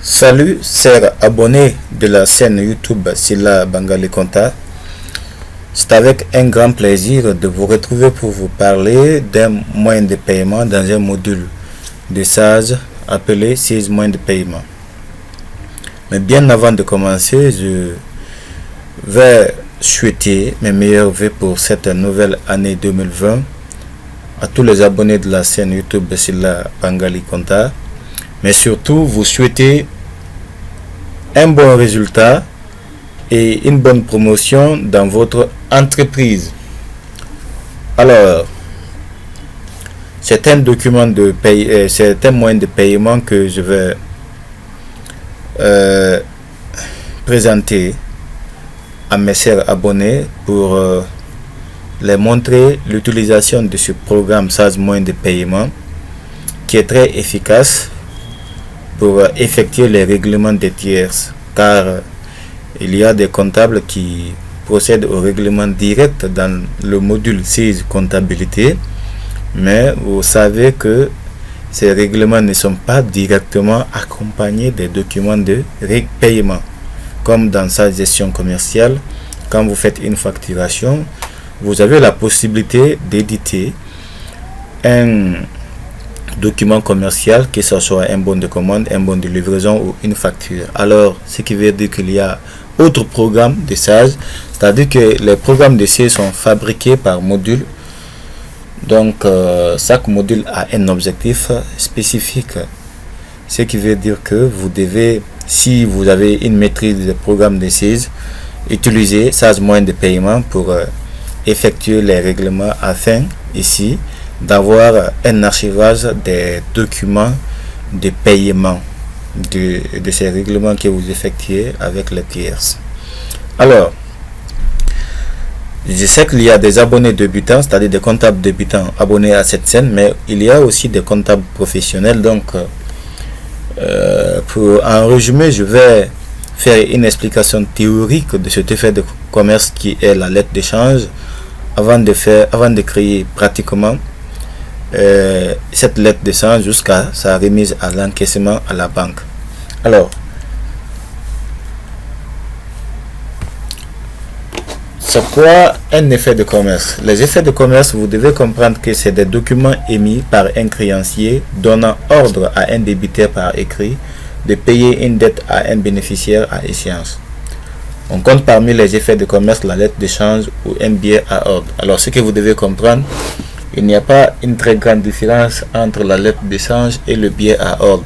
Salut, chers abonnés de la chaîne YouTube Silla Bangali Konta. C'est avec un grand plaisir de vous retrouver pour vous parler d'un moyen de paiement dans un module de SAGE appelé 6 moyens de paiement. Mais bien avant de commencer, je vais souhaiter mes meilleurs vœux pour cette nouvelle année 2020 à tous les abonnés de la chaîne YouTube Silla Bangali Konta. Mais surtout, vous souhaitez un bon résultat et une bonne promotion dans votre entreprise. Alors, c'est un document de paie, c'est un moyen de paiement que je vais présenter à mes chers abonnés pour les montrer l'utilisation de ce programme SAGE moyen de paiement qui est très efficace pour effectuer les règlements des tiers, car il y a des comptables qui procèdent au règlement direct dans le module 6 comptabilité, mais vous savez que ces règlements ne sont pas directement accompagnés des documents de paiement, comme dans sa gestion commerciale. Quand vous faites une facturation, vous avez la possibilité d'éditer un document commercial, que ce soit un bon de commande, un bon de livraison ou une facture. Alors, ce qui veut dire qu'il y a autre programme de SAGE, c'est-à-dire que les programmes de SAGE sont fabriqués par module. Donc, chaque module a un objectif spécifique. Ce qui veut dire que vous devez, si vous avez une maîtrise des programmes de SAGE, utiliser SAGE moyen de paiement pour effectuer les règlements afin, ici, d'avoir un archivage des documents de paiement de ces règlements que vous effectuez avec les tiers. Alors, je sais qu'il y a des abonnés débutants, c'est-à-dire des comptables débutants abonnés à cette chaîne, mais il y a aussi des comptables professionnels. Donc, pour en résumé, je vais faire une explication théorique de cet effet de commerce qui est la lettre d'échange avant de créer pratiquement cette lettre d'échange jusqu'à sa remise à l'encaissement à la banque. Alors, c'est quoi un effet de commerce? Les effets de commerce, vous devez comprendre que c'est des documents émis par un créancier donnant ordre à un débiteur par écrit de payer une dette à un bénéficiaire à échéance. On compte parmi les effets de commerce la lettre d'échange ou un billet à ordre. Alors, ce que vous devez comprendre, il n'y a pas une très grande différence entre la lettre d'échange et le billet à ordre.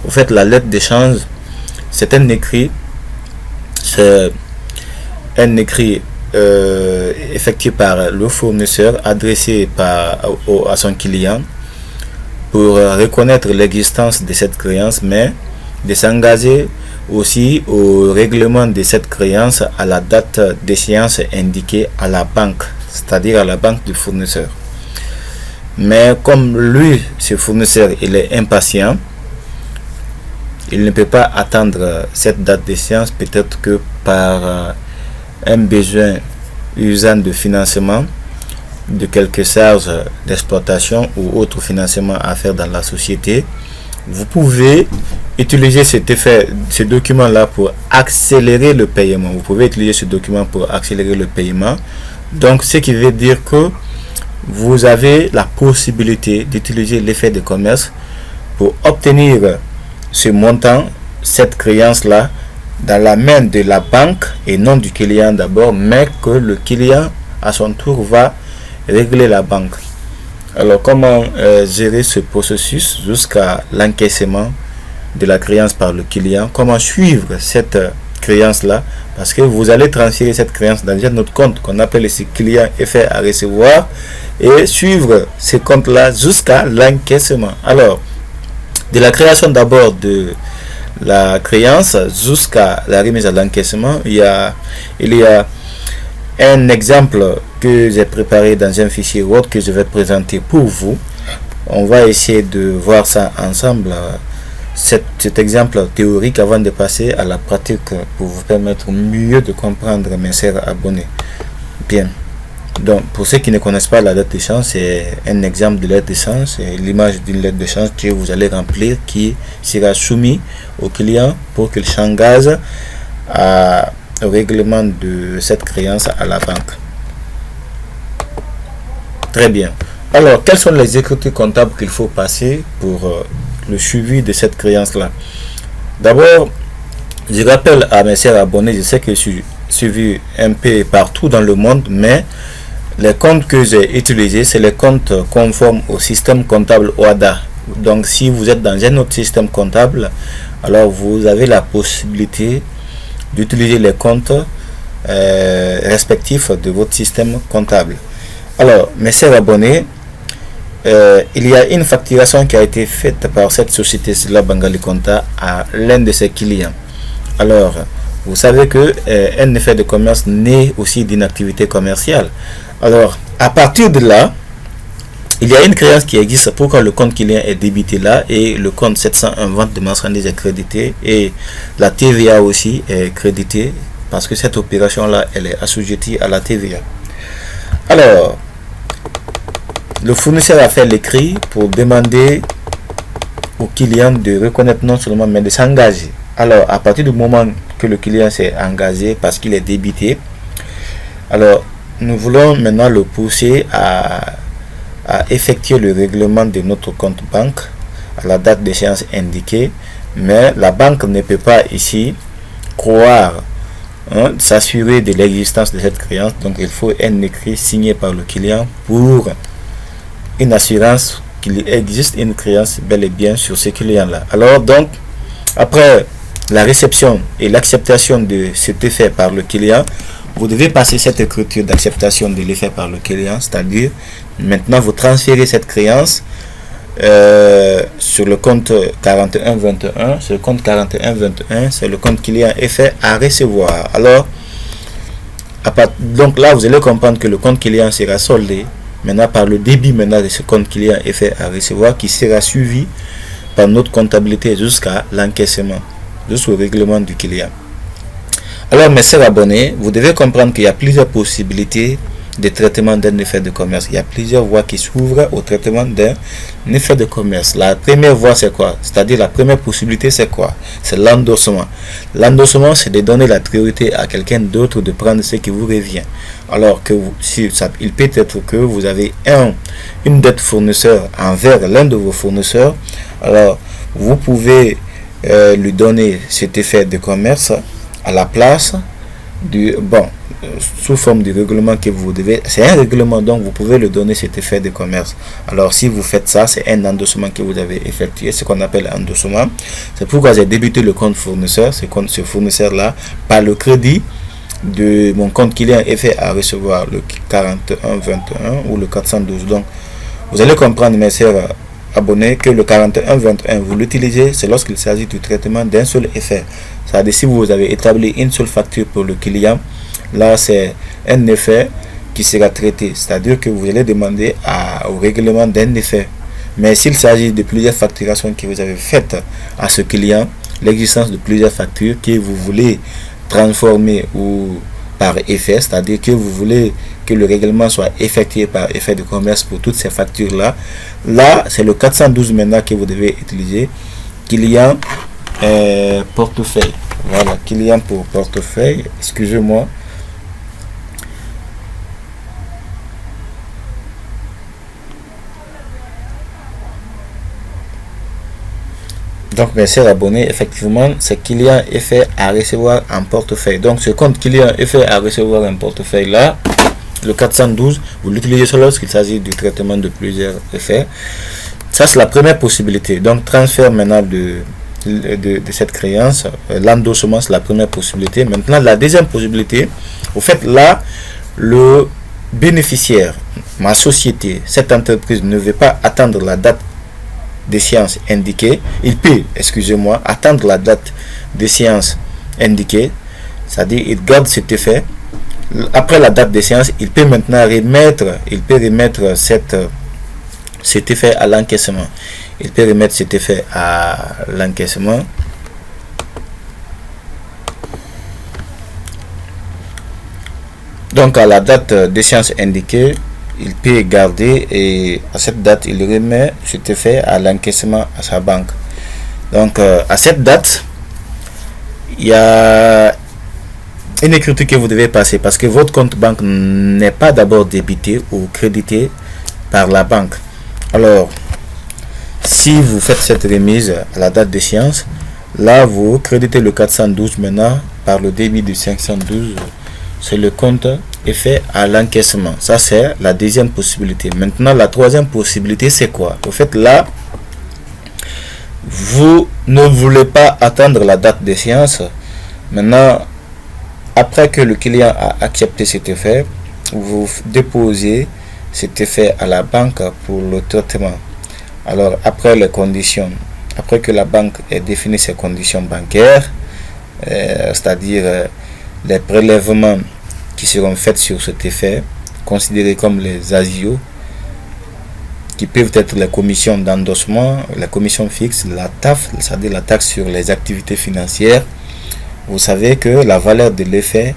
En fait, la lettre d'échange, c'est un écrit, effectué par le fournisseur, adressé à son client pour reconnaître l'existence de cette créance, mais de s'engager aussi au règlement de cette créance à la date d'échéance indiquée à la banque, c'est-à-dire à la banque du fournisseur. Mais comme lui, ce fournisseur, il est impatient, il ne peut pas attendre cette date d'échéance, peut-être que par un besoin usant de financement, de quelques charges d'exploitation ou autre financement à faire dans la société. Vous pouvez utiliser ce document-là pour accélérer le paiement. Vous pouvez utiliser ce document pour accélérer le paiement. Donc, ce qui veut dire que vous avez la possibilité d'utiliser l'effet de commerce pour obtenir ce montant, cette créance-là, dans la main de la banque et non du client d'abord, mais que le client, à son tour, va régler la banque. Alors, comment gérer ce processus jusqu'à l'encaissement de la créance par le client? Comment suivre cette créance-là? Parce que vous allez transférer cette créance dans un autre compte qu'on appelle ici client effet à recevoir et suivre ce compte-là jusqu'à l'encaissement. Alors, de la création d'abord de la créance jusqu'à la remise à l'encaissement, il y a un exemple que j'ai préparé dans un fichier Word que je vais présenter pour vous. On va essayer de voir ça ensemble, cet exemple théorique, avant de passer à la pratique pour vous permettre mieux de comprendre, mes chers abonnés. Bien. Donc, pour ceux qui ne connaissent pas la lettre d'échange, c'est un exemple de lettre d'échange. C'est l'image d'une lettre d'échange que vous allez remplir qui sera soumis au client pour qu'il s'engage au règlement de cette créance à la banque. Très bien. Alors, quelles sont les écritures comptables qu'il faut passer pour le suivi de cette créance-là? D'abord, je rappelle à mes chers abonnés, je sais que je suis suivi un peu partout dans le monde, mais les comptes que j'ai utilisés, c'est les comptes conformes au système comptable OHADA. Donc, si vous êtes dans un autre système comptable, alors vous avez la possibilité d'utiliser les comptes respectifs de votre système comptable. Alors, mes chers abonnés, il y a une facturation qui a été faite par cette société Sila Bangali Konta à l'un de ses clients. Alors, vous savez que un effet de commerce naît aussi d'une activité commerciale. Alors, à partir de là, il y a une créance qui existe pour quand le compte client est débité là et le compte 701 vente de marchandises est crédité et la TVA aussi est créditée parce que cette opération là elle est assujettie à la TVA. Alors, le fournisseur a fait l'écrit pour demander au client de reconnaître non seulement mais de s'engager. Alors, à partir du moment que le client s'est engagé parce qu'il est débité, alors nous voulons maintenant le pousser à effectuer le règlement de notre compte banque à la date d'échéance indiquée, mais la banque ne peut pas ici croire, s'assurer de l'existence de cette créance. Donc il faut un écrit signé par le client pour une assurance qu'il existe une créance bel et bien sur ce client là. Alors donc, après la réception et l'acceptation de cet effet par le client, vous devez passer cette écriture d'acceptation de l'effet par le client, c'est-à-dire maintenant vous transférez cette créance sur le compte 4121. Ce compte 4121, c'est le compte client effet à recevoir. Alors, donc là, vous allez comprendre que le compte client sera soldé maintenant par le débit maintenant de ce compte client effet à recevoir qui sera suivi par notre comptabilité jusqu'à l'encaissement, jusqu'au règlement du client. Alors, mes chers abonnés, vous devez comprendre qu'il y a plusieurs possibilités de traitement d'un effet de commerce. Il y a plusieurs voies qui s'ouvrent au traitement d'un effet de commerce. La première voie, c'est quoi? C'est-à-dire la première possibilité, c'est quoi? C'est l'endossement. L'endossement, c'est de donner la priorité à quelqu'un d'autre de prendre ce qui vous revient. Alors que il peut être que vous avez une dette fournisseur envers l'un de vos fournisseurs. Alors, vous pouvez lui donner cet effet de commerce à la place du sous forme de règlement que vous devez. C'est un règlement, donc vous pouvez le donner cet effet de commerce. Alors si vous faites ça, c'est un endossement que vous avez effectué, ce qu'on appelle endossement. C'est pourquoi j'ai débuté le compte fournisseur, ce fournisseur là, par le crédit de mon compte client effet à recevoir, le 4121 ou le 412. Donc vous allez comprendre, mes chers abonnés, que le 4121 vous l'utilisez, c'est lorsqu'il s'agit du traitement d'un seul effet. C'est-à-dire si vous avez établi une seule facture pour le client, là c'est un effet qui sera traité, c'est-à-dire que vous allez demander au règlement d'un effet. Mais s'il s'agit de plusieurs facturations que vous avez faites à ce client, l'existence de plusieurs factures que vous voulez transformer ou par effet, c'est-à-dire que vous voulez que le règlement soit effectué par effet de commerce pour toutes ces factures là c'est le 412 maintenant que vous devez utiliser, client portefeuille. Voilà, client pour portefeuille, excusez-moi. Donc, mes chers abonnés, effectivement, c'est client effet à recevoir en portefeuille. Donc, ce compte client effet à recevoir en portefeuille là, le 412, vous l'utilisez seulement lorsqu'il s'agit du traitement de plusieurs effets. Ça, c'est la première possibilité. Donc, transfert maintenant de cette créance, l'endossement, c'est la première possibilité. Maintenant, la deuxième possibilité, au fait, là, le bénéficiaire, ma société, cette entreprise ne veut pas attendre la date d'échéance indiquée. Il peut, excusez-moi, attendre la date d'échéance indiquée, c'est-à-dire il garde cet effet. Après la date d'échéance, il peut maintenant remettre cet effet à l'encaissement. Il peut remettre cet effet à l'encaissement. Donc à la date d'échéance indiquée, il peut garder et à cette date, il remet cet effet à l'encaissement à sa banque. Donc à cette date, il y a une écriture que vous devez passer parce que votre compte banque n'est pas d'abord débité ou crédité par la banque. Alors, si vous faites cette remise à la date d'échéance, là vous créditez le 412 maintenant par le débit du 512. C'est le compte est fait à l'encaissement. Ça c'est la deuxième possibilité. Maintenant la troisième possibilité c'est quoi? Au fait là, vous ne voulez pas attendre la date d'échéance. Maintenant, après que le client a accepté cet effet, vous déposez cet effet à la banque pour le traitement. Alors après les conditions, après que la banque ait défini ses conditions bancaires, c'est-à-dire les prélèvements qui seront faits sur cet effet, considérés comme les agios, qui peuvent être les commissions d'endossement, la commission fixe, la TAF, c'est-à-dire la taxe sur les activités financières. Vous savez que la valeur de l'effet,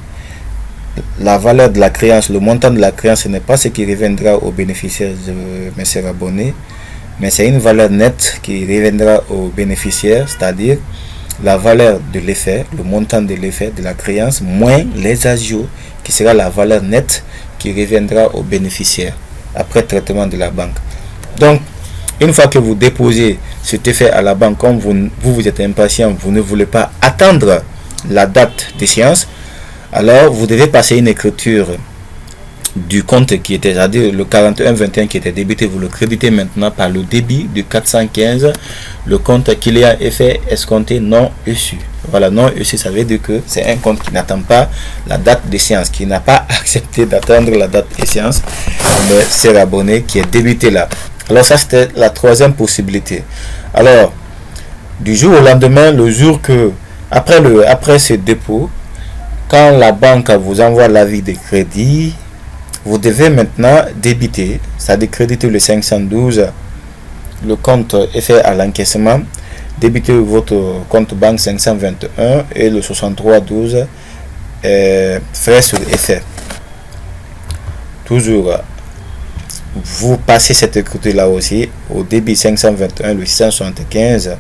la valeur de la créance, le montant de la créance, ce n'est pas ce qui reviendra aux bénéficiaires de mes abonnés, mais c'est une valeur nette qui reviendra aux bénéficiaires, c'est-à-dire la valeur de l'effet, le montant de l'effet de la créance, moins les agios, qui sera la valeur nette qui reviendra aux bénéficiaires après traitement de la banque. Donc, une fois que vous déposez cet effet à la banque, comme vous êtes impatient, vous ne voulez pas attendre la date d'échéance, alors vous devez passer une écriture du compte qui était, c'est-à-dire le 4121 qui était débité, vous le créditez maintenant par le débit du 415, le compte client effet escompté non reçu. Voilà, non reçu, ça veut dire que c'est un compte qui n'attend pas la date d'échéance, qui n'a pas accepté d'attendre la date d'échéance, mais c'est l'abonné qui est débité là. Alors ça c'était la troisième possibilité. Alors, du jour au lendemain, le jour que, après ce dépôt, quand la banque vous envoie l'avis de crédit, vous devez maintenant débiter, c'est-à-dire créditer le 512, le compte effet à l'encaissement, débiter votre compte banque 521 et le 6312 frais sur effet. Toujours, vous passez cette écriture là aussi au débit 521, le 675,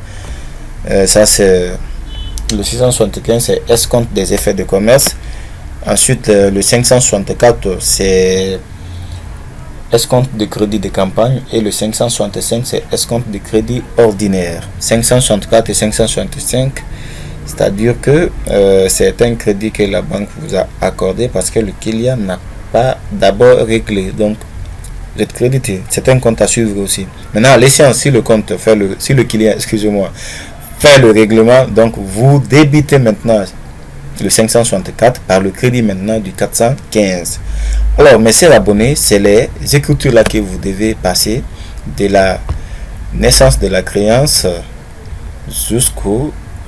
ça c'est le 675, c'est escompte des effets de commerce. Ensuite, le 564, c'est escompte de crédit de campagne. Et le 565, c'est escompte de crédit ordinaire. 564 et 565, c'est-à-dire que c'est un crédit que la banque vous a accordé parce que le client n'a pas d'abord réglé. Donc, vous êtes crédité. C'est un compte à suivre aussi. Maintenant, à l'échéance, si le client, excusez-moi, fait le règlement, donc vous débitez maintenant le 564 par le crédit maintenant du 415. Alors, mes chers abonnés, c'est les écritures là que vous devez passer de la naissance de la créance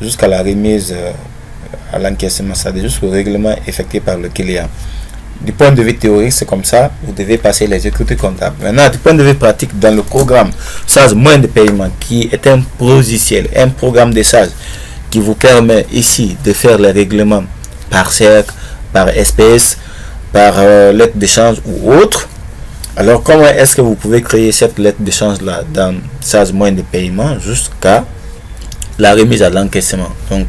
jusqu'à la remise à l'encaissement, c'est-à-dire jusqu'au règlement effectué par le client. Du point de vue théorique, c'est comme ça, vous devez passer les écritures comptables. Maintenant, du point de vue pratique, dans le programme SAS moyen de paiement, qui est un logiciel, un programme de SAS, qui vous permet ici de faire les règlements par cercle, par espèce, par lettre d'échange ou autre. Alors, comment est-ce que vous pouvez créer cette lettre d'échange là dans SAS moyen de paiement jusqu'à la remise à l'encaissement? Donc,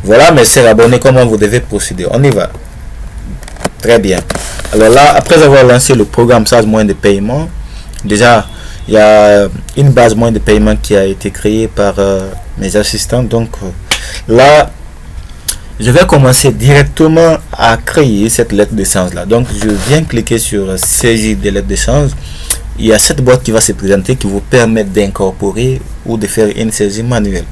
voilà, mes chers abonnés, comment vous devez procéder. On y va. Très bien. Alors là, après avoir lancé le programme SAS moyen de paiement, déjà, il y a une base moyen de paiement qui a été créée par mes assistants. Donc là, je vais commencer directement à créer cette lettre d'échange là. Donc je viens cliquer sur saisie des lettres d'échange. Il y a cette boîte qui va se présenter qui vous permet d'incorporer ou de faire une saisie manuelle.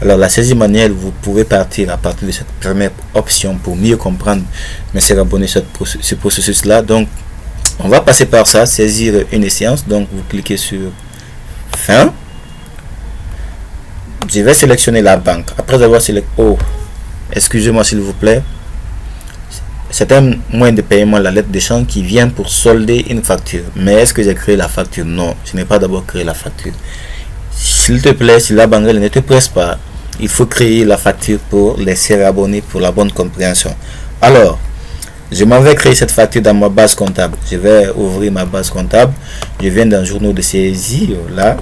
Alors la saisie manuelle, vous pouvez partir à partir de cette première option pour mieux comprendre, mes chers abonnés, ce processus là. Donc on va passer par ça, saisir une échéance. Donc vous cliquez sur fin. Je vais sélectionner la banque. Après avoir sélectionné, excusez-moi s'il vous plaît, c'est un moyen de paiement, la lettre d'échange qui vient pour solder une facture. Mais est-ce que j'ai créé la facture? Non, je n'ai pas d'abord créé la facture. S'il te plaît, si la banque ne te presse pas, il faut créer la facture pour les chers abonnés pour la bonne compréhension. Alors, Je m'en vais créer cette facture dans ma base comptable. Je vais ouvrir ma base comptable. Je viens dans le journal de saisie. Là.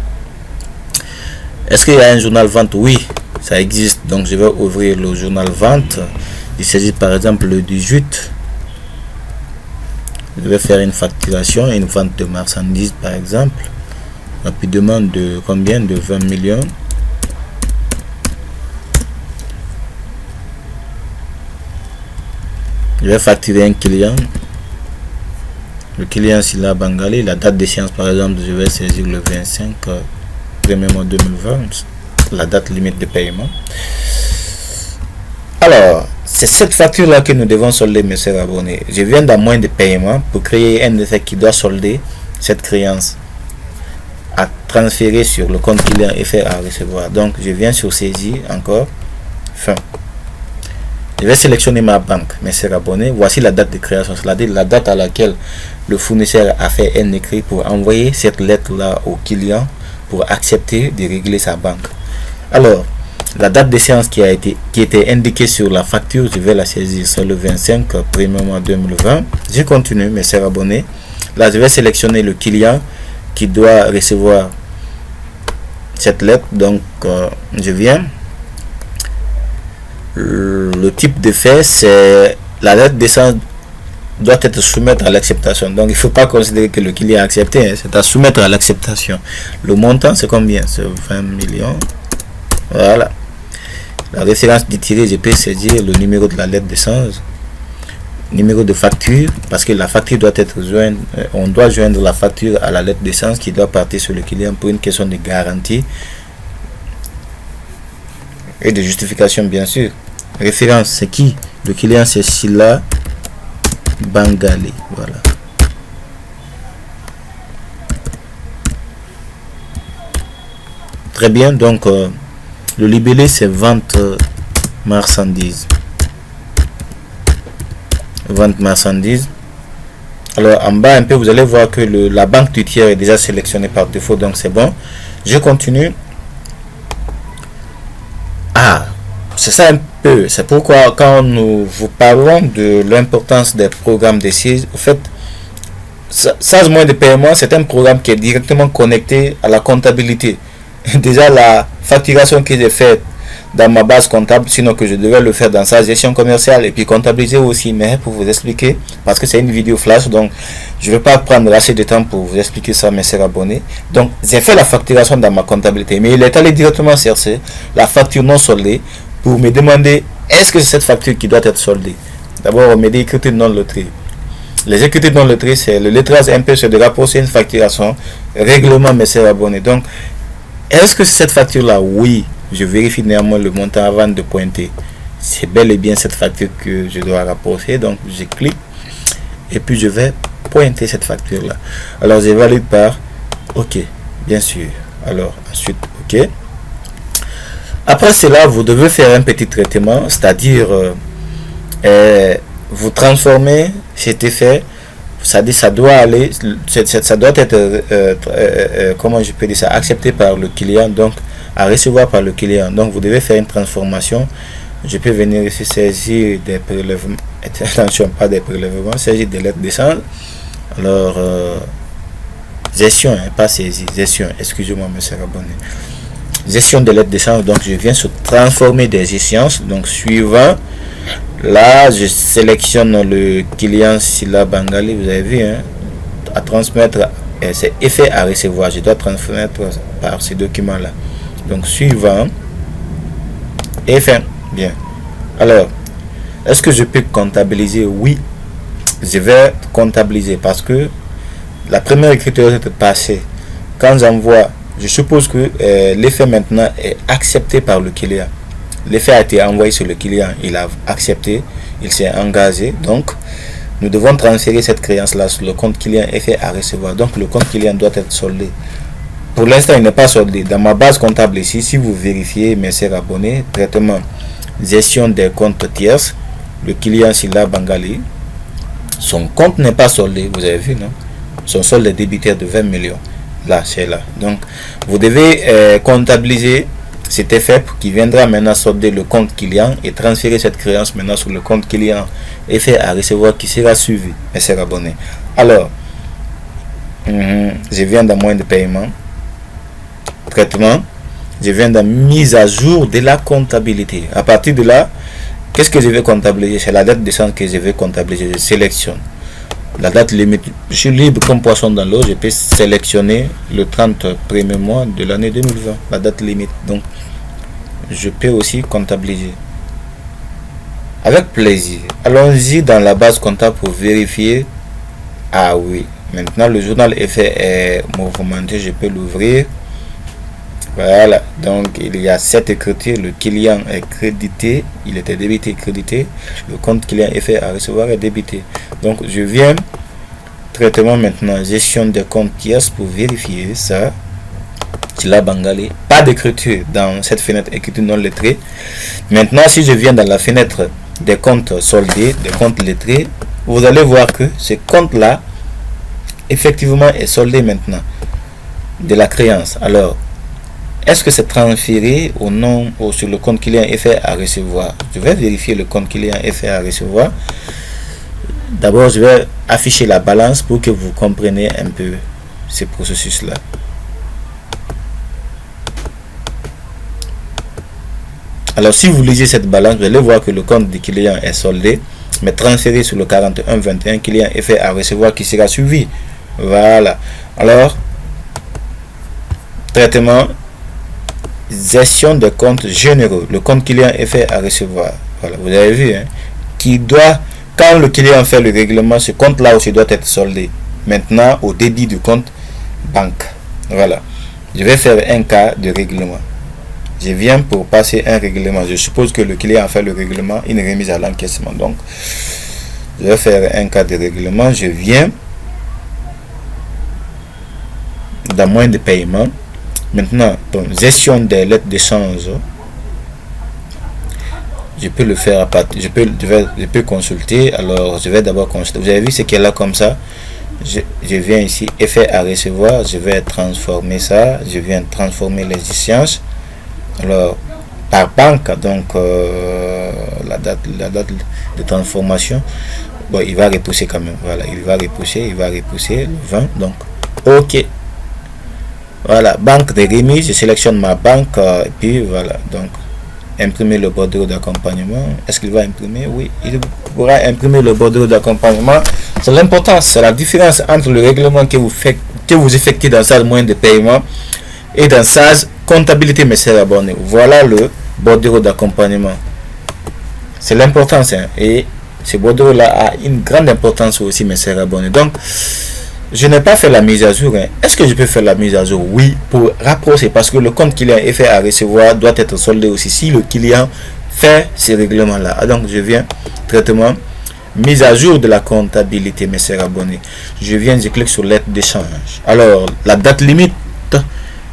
Est-ce qu'il y a un journal vente? Oui, ça existe. Donc je vais ouvrir le journal vente. Il s'agit par exemple le 18. Je vais faire une facturation, une vente de marchandises par exemple. Rapidement de combien? De 20 millions. Je vais facturer un client. Le client Silla Bangali. La date d'échéance par exemple, je vais saisir le 25 premier mois 2020. La date limite de paiement. Alors, c'est cette facture là que nous devons solder, mes chers abonnés. Je viens d'un moyen de paiement pour créer un effet qui doit solder cette créance à transférer sur le compte client et faire à recevoir. Donc je viens sur saisie encore, fin. Je vais sélectionner ma banque, mes chers abonnés. Voici la date de création, c'est-à-dire la date à laquelle le fournisseur a fait un écrit pour envoyer cette lettre là au client pour accepter de régler sa banque. Alors la date d'échéance qui était indiquée sur la facture, je vais la saisir sur le 25 premier mois 2020. Je continue, mes chers abonnés. Là je vais sélectionner le client qui doit recevoir cette lettre. Donc je viens, le type de fait, c'est la lettre d'échange doit être soumise à l'acceptation. Donc il ne faut pas considérer que le client a accepté, hein, c'est à soumettre à l'acceptation. Le montant c'est combien? C'est 20 millions. Voilà. La référence du tiré, je peux saisir le numéro de la lettre d'échange, numéro de facture, parce que la facture doit être jointe, on doit joindre la facture à la lettre d'échange qui doit partir sur le client pour une question de garantie et de justification, bien sûr. Référence, c'est qui? Le client, c'est Silla Bangali. Voilà. Très bien, donc le libellé, c'est vente marchandises. Vente marchandises. Alors en bas un peu, vous allez voir que la banque du tiers est déjà sélectionnée par défaut, donc c'est bon. Je continue. Ah, c'est ça un peu. C'est pourquoi quand nous vous parlons de l'importance des programmes de saisie, au fait, SaaS moyen de paiement, c'est un programme qui est directement connecté à la comptabilité. Déjà la facturation que j'ai faite dans ma base comptable, sinon que je devais le faire dans sa gestion commerciale et puis comptabiliser aussi, mais pour vous expliquer, parce que c'est une vidéo flash, donc je ne vais pas prendre assez de temps pour vous expliquer ça, mes chers abonnés. Donc j'ai fait la facturation dans ma comptabilité, mais il est allé directement chercher la facture non soldée pour me demander est-ce que c'est cette facture qui doit être soldée. D'abord on me dit écriture non lettrée. Les écritures non lettrées, c'est le lettrage MP, c'est de rapprocher une facturation règlement, mes chers abonnés. Donc est-ce que c'est cette facture là? Oui, je vérifie néanmoins le montant avant de pointer. C'est bel et bien cette facture que je dois rapprocher. Donc je clique et puis je vais pointer cette facture là. Alors je valide par OK, bien sûr. Alors ensuite OK. Après cela, vous devez faire un petit traitement, c'est-à-dire vous transformer cet effet. C'est-à-dire ça doit aller, ça doit être comment je peux dire ça, accepté par le client, donc à recevoir par le client. Donc vous devez faire une transformation. Je peux venir ici saisir des prélèvements, attention, pas des prélèvements, saisir des lettres d'échange. Alors gestion, hein, pas saisie, gestion, excusez-moi monsieur abonné. Gestion des lettres d'échange, donc je viens sur transformer des échéances. Donc suivant, là je sélectionne le client Silla Bangali, vous avez vu, hein, à transmettre, c'est effet à recevoir, je dois transmettre par ces documents là. Donc suivant et fin. Bien. Alors est-ce que je peux comptabiliser? Oui, je vais comptabiliser parce que la première écriture est passée. Quand j'envoie, je suppose que l'effet maintenant est accepté par le client. L'effet a été envoyé sur le client, il a accepté, il s'est engagé. Donc nous devons transférer cette créance là sur le compte client effet à recevoir. Donc le compte client doit être soldé. Pour l'instant il n'est pas soldé. Dans ma base comptable ici, si vous vérifiez, mes chers abonnés, traitement gestion des comptes tierces, le client Silla Bangali, son compte n'est pas soldé, vous avez vu, non? Son solde est débitaire de 20 millions. Là, c'est là. Donc vous devez comptabiliser c'était fait qui viendra maintenant solder le compte client et transférer cette créance maintenant sur le compte client et fait à recevoir qui sera suivi, mes chers abonnés. Alors, je viens dans moyen de paiement, traitement, je viens dans mise à jour de la comptabilité. À partir de là, qu'est-ce que je vais comptabiliser? C'est la date de change que je vais comptabiliser. Je sélectionne la date limite. Je suis libre comme poisson dans l'eau. Je peux sélectionner le 31er mois de l'année 2020, la date limite. Donc, je peux aussi comptabiliser. Avec plaisir. Allons-y dans la base comptable pour vérifier. Ah oui. Maintenant, le journal effet est mouvementé. Je peux l'ouvrir. Voilà, donc il y a cette écriture, le client est crédité, il était débité, crédité, le compte client est fait à recevoir est débité. Donc je viens, traitement maintenant, gestion des comptes tiers pour vérifier ça. C'est la Bengali, pas d'écriture dans cette fenêtre écriture non lettrée. Maintenant si je viens dans la fenêtre des comptes soldés, des comptes lettrés, vous allez voir que ce compte là, effectivement est soldé maintenant de la créance. Alors, est-ce que c'est transféré au nom ou sur le compte client est fait à recevoir? Je vais vérifier le compte client est fait à recevoir. D'abord, je vais afficher la balance pour que vous compreniez un peu ce processus-là. Alors, si vous lisez cette balance, vous allez voir que le compte du client est soldé, mais transféré sur le 41-21 client est fait à recevoir qui sera suivi. Voilà. Alors, traitement. Gestion de comptes généraux. Le compte client est fait à recevoir. Voilà, vous avez vu, hein, qui doit, quand le client fait le règlement, ce compte-là aussi doit être soldé. Maintenant, au débit du compte banque. Voilà. Je vais faire un cas de règlement. Je viens pour passer un règlement. Je suppose que le client a fait le règlement, une remise à l'encaissement. Donc, je vais faire un cas de règlement. Je viens dans moyen de paiement. Maintenant, donc, gestion des lettres d'échange, je peux le faire à partir, je peux consulter. Alors, je vais d'abord consulter. Vous avez vu ce qu'elle a comme ça. Je viens ici, effet à recevoir. Je vais transformer ça. Je viens transformer les échéances. Alors, par banque, donc la date de transformation. Bon, il va repousser quand même. Voilà, il va repousser le 20. Donc, OK. Voilà, banque de remise, je sélectionne ma banque et puis voilà, donc imprimer le bordereau d'accompagnement. Est-ce qu'il va imprimer? Oui, il pourra imprimer le bordereau d'accompagnement. C'est l'importance, c'est la différence entre le règlement que vous effectuez dans SAG moyen de paiement et dans SAG comptabilité, mes chers abonnés. Voilà le bordereau d'accompagnement. C'est l'importance, hein, et ce bordereau là a une grande importance aussi, mes chers abonnés. Donc, je n'ai pas fait la mise à jour. Hein. Est-ce que je peux faire la mise à jour? Oui, pour rapprocher, parce que le compte client est fait à recevoir doit être soldé aussi si le client fait ces règlements-là. Donc, je viens, traitement, mise à jour de la comptabilité, mes chers abonnés. Je viens, je clique sur lettre d'échange. Alors, la date limite,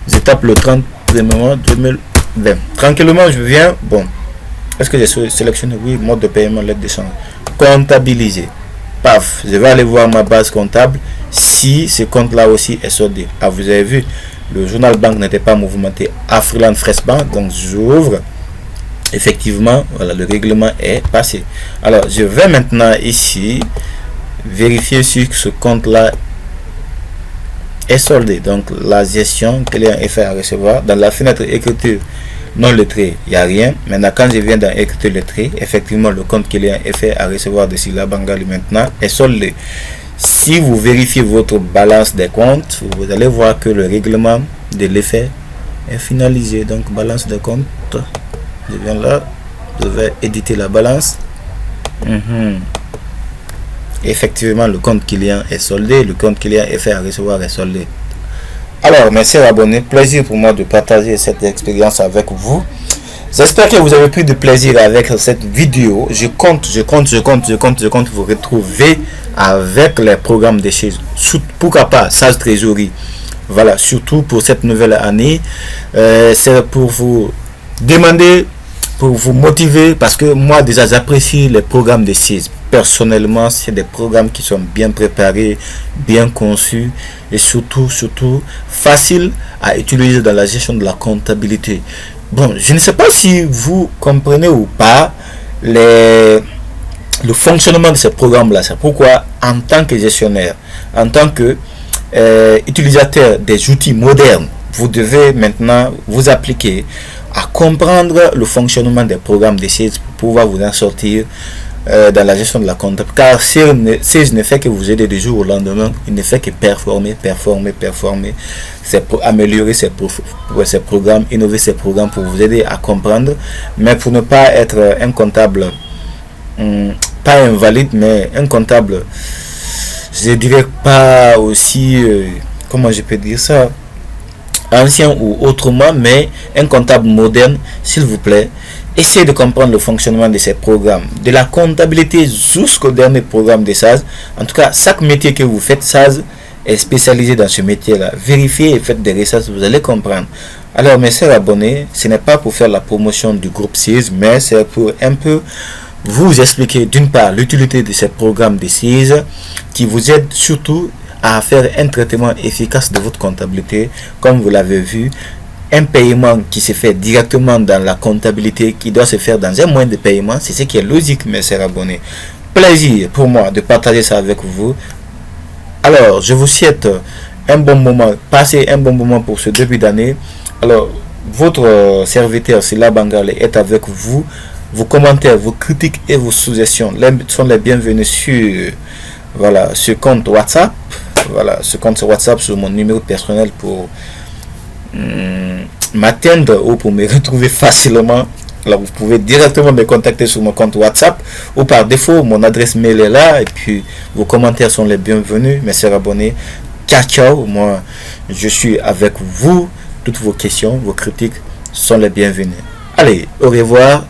je tape le 31er mois 2020. Tranquillement, je viens, bon, est-ce que j'ai sélectionné? Oui, mode de paiement, lettre d'échange. Comptabiliser. Paf, je vais aller voir ma base comptable si ce compte là aussi est soldé. Ah, vous avez vu, le journal banque n'était pas mouvementé à Freeland Fresh Bank, donc j'ouvre. Effectivement, voilà, le règlement est passé. Alors, je vais maintenant ici vérifier si ce compte là est soldé. Donc, la gestion client est fait à recevoir. Dans la fenêtre écriture non lettré, il n'y a rien. Maintenant, quand je viens dans écriture lettré, effectivement, le compte client est fait à recevoir de Sila Bengali maintenant est soldé. Si vous vérifiez votre balance des comptes, vous allez voir que le règlement de l'effet est finalisé. Donc, balance des comptes, je viens là, je vais éditer la balance. Effectivement, le compte client est soldé, le compte client est fait à recevoir est soldé. Alors, mes chers abonnés, plaisir pour moi de partager cette expérience avec vous. J'espère que vous avez pris de plaisir avec cette vidéo. Je compte vous retrouver avec les programmes de chez, pourquoi pas, SAG Trésorerie. Voilà, surtout pour cette nouvelle année. C'est pour vous demander, pour vous motiver, parce que moi déjà j'apprécie les programmes de CIS. Personnellement, c'est des programmes qui sont bien préparés, bien conçus et surtout facile à utiliser dans la gestion de la comptabilité. Bon, je ne sais pas si vous comprenez ou pas le fonctionnement de ce programme-là. C'est pourquoi, en tant que gestionnaire, en tant que utilisateur des outils modernes, vous devez maintenant vous appliquer à comprendre le fonctionnement des programmes de sales pour pouvoir vous en sortir dans la gestion de la comptabilité. Car sales ne fait que vous aider du jour au lendemain, il ne fait que performer. C'est pour améliorer ses programmes, innover ses programmes pour vous aider à comprendre, mais pour ne pas être un comptable, pas invalide, mais un comptable, je dirais pas aussi, comment je peux dire ça, ancien ou autrement, mais un comptable moderne, s'il vous plaît. Essayez de comprendre le fonctionnement de ces programmes, de la comptabilité jusqu'au dernier programme de SaaS. En tout cas, chaque métier que vous faites, SaaS est spécialisé dans ce métier-là. Vérifiez et faites des recherches, vous allez comprendre. Alors, mes chers abonnés, ce n'est pas pour faire la promotion du groupe SaaS, mais c'est pour un peu vous expliquer d'une part l'utilité de ces programmes de SaaS qui vous aident surtout à faire un traitement efficace de votre comptabilité, comme vous l'avez vu. Un paiement qui se fait directement dans la comptabilité, qui doit se faire dans un moyen de paiement, c'est ce qui est logique, mes chers abonnés. Plaisir pour moi de partager ça avec vous. Alors, je vous souhaite un bon moment, passez un bon moment pour ce début d'année. Alors, votre serviteur Sila Bangale est avec vous. Vos commentaires, vos critiques et vos suggestions sont les bienvenus sur ce compte WhatsApp. Voilà, ce compte WhatsApp sur mon numéro personnel pour m'atteindre ou pour me retrouver facilement. Alors vous pouvez directement me contacter sur mon compte WhatsApp ou par défaut mon adresse mail est là, et puis vos commentaires sont les bienvenus, mes chers abonnés. Ciao, moi je suis avec vous. Toutes vos questions, vos critiques sont les bienvenues. Allez, au revoir.